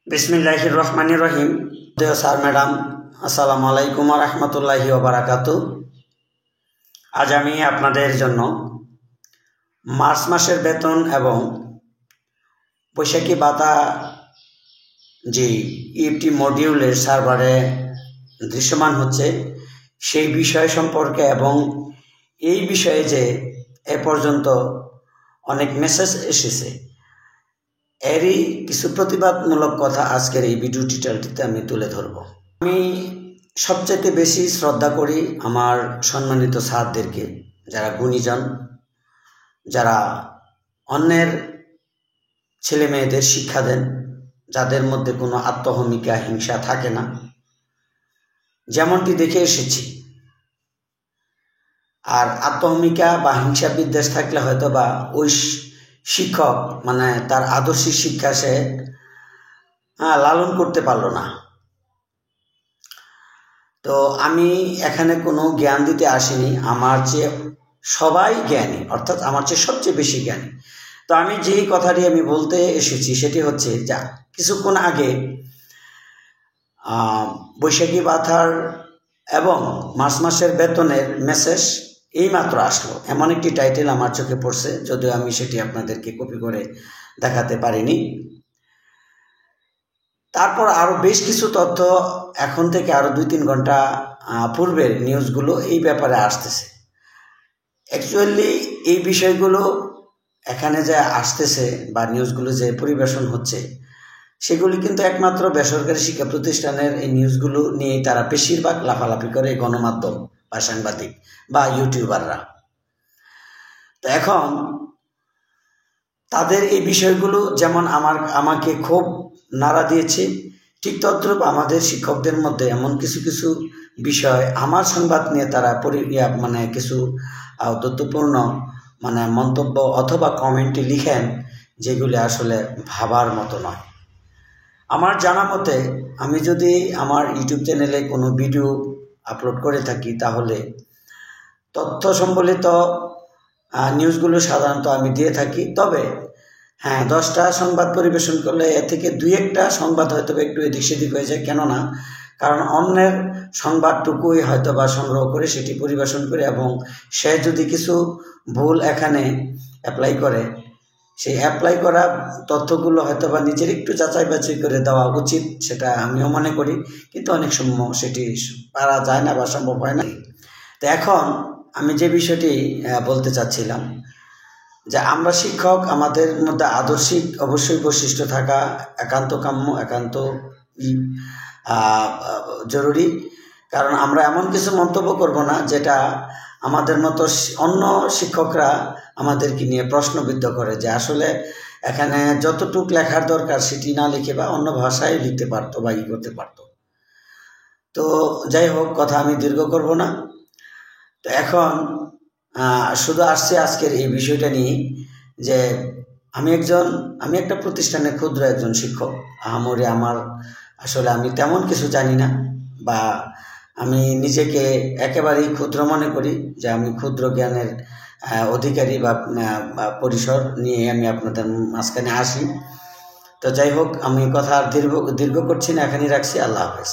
বিসমিল্লাহির রহমানির রহিম। Sir madam, আসসালামু আলাইকুম ওয়া রাহমাতুল্লাহি ওয়া বারাকাতুহু। আজ আমি আপনাদের জন্য মার্চ মাসের বেতন এবং বৈশাখী ভাতা যে ইএফটি মডিউলের সার্ভারে দৃশ্যমান হচ্ছে সেই বিষয় সম্পর্কে এবং এই বিষয়ে যে এ পর্যন্ত অনেক মেসেজ এসেছে এরই কিছু প্রতিবাদমূলক কথা আজকের এই ভিডিও টিউটোরিয়ালটিতে আমি তুলে ধরব। আমি সবচেয়ে বেশি শ্রদ্ধা করি আমার সম্মানিত স্যারদেরকে, যারা গুণীজন, যারা অন্যের ছেলে মেয়েদের শিক্ষা দেন, যাদের মধ্যে কোনো আত্মহমিকা হিংসা থাকে না, যেমনটি দেখে এসেছি। আর আত্মহমিকা বা হিংসা বিদ্বেষ থাকলে হয়তো বা ওই শিক্ষক মানে তার আদর্শিক শিক্ষা সে লালন করতে পারলো না। তো আমি এখানে কোনো জ্ঞান দিতে আসিনি, আমার চেয়ে সবাই জ্ঞানী, অর্থাৎ আমার চেয়ে সবচেয়ে বেশি জ্ঞানী। তো আমি যেই কথাটি আমি বলতে এসেছি সেটি হচ্ছে, যা কিছুক্ষণ আগে বৈশাখী ভাতার এবং মার্চ মাসের বেতনের মেসেজ এইমাত্র আসলো, এমন একটি টাইটেল আমার চোখে পড়ছে, যদিও আমি সেটি আপনাদেরকে কপি করে দেখাতে পারিনি। তারপর আরও বেশ কিছু তথ্য এখন থেকে আরও 2-3 ঘন্টা পূর্বের নিউজগুলো এই ব্যাপারে আসতেছে। অ্যাকচুয়ালি এই বিষয়গুলো এখানে যে আসতেছে বা নিউজগুলো যে পরিবেশন হচ্ছে সেগুলি কিন্তু একমাত্র বেসরকারি শিক্ষা প্রতিষ্ঠানের এই নিউজগুলো নিয়েই তারা বেশিরভাগ লাফালাফি করে, গণমাধ্যম বা সাংবাদিক বা ইউটিউবাররা। তো এখন তাদের এই বিষয়গুলো যেমন আমাকে খুব নাড়া দিয়েছে, ঠিক তদ্রূপ আমাদের শিক্ষকদের মধ্যে এমন কিছু কিছু বিষয় আমার সংবাদ নিয়ে তারা কিছু ঔদ্ধত্যপূর্ণ মন্তব্য অথবা কমেন্টে লিখেন, যেগুলি আসলে ভাবার মতো নয়। আমার জানা মতে আমি যদি আমার ইউটিউব চ্যানেলে কোনো ভিডিও আপলোড করে থাকি তাহলে তথ্য সম্বলিত নিউজগুলো সাধারণত আমি দিয়ে থাকি। তবে হ্যাঁ, 10টা সংবাদ পরিবেশন করলে এ থেকে 2-1টা সংবাদ হয়তো একটু এদিক সেদিক হয়ে যায়। কেননা কারণ অন্যের সংবাদটুকুই হয়তো বা সংগ্রহ করে সেটি পরিবেশন করে, এবং সে যদি কিছু ভুল এখানে অ্যাপ্লাই করে, সেই অ্যাপ্লাই করা তথ্যগুলো হয়তো বা নিজের একটু যাচাই বাছাই করে দেওয়া উচিত, সেটা আমিও মনে করি। কিন্তু অনেক সময় সেটি পারা যায় না বা সম্ভব হয় না। তো এখন আমি যে বিষয়টি বলতে চাচ্ছিলাম, যে আমরা শিক্ষক, আমাদের মধ্যে আদর্শিক অবশ্যই বৈশিষ্ট্য থাকা একান্ত কাম্য, একান্ত জরুরি। কারণ আমরা এমন কিছু মন্তব্য করব না যেটা আমাদের মতো অন্য শিক্ষকরা আমাদেরকে নিয়ে প্রশ্নবিদ্ধ করে, যে আসলে এখানে যতটুক লেখার দরকার সেটি না লিখে বা অন্য ভাষায় লিখতে পারতো বা করতে পারতো। তো যাই হোক, কথা আমি দীর্ঘ করব না। তো এখন শুধু আসছে আজকের এই বিষয়টা নিয়ে, যে আমি একটা প্রতিষ্ঠানে ক্ষুদ্র একজন শিক্ষক। আহামরি আসলে আমি তেমন কিছু জানি না, বা আমি নিজেকে একেবারেই ক্ষুদ্র মনে করি, যে আমি ক্ষুদ্র জ্ঞানের অধিকারী বা পরিসর নিয়ে আমি আপনাদের মাঝখানে আসি। তো যাই হোক, আমি কথা আর দীর্ঘ করছি না, এখানেই রাখছি। আল্লাহ হাফেজ।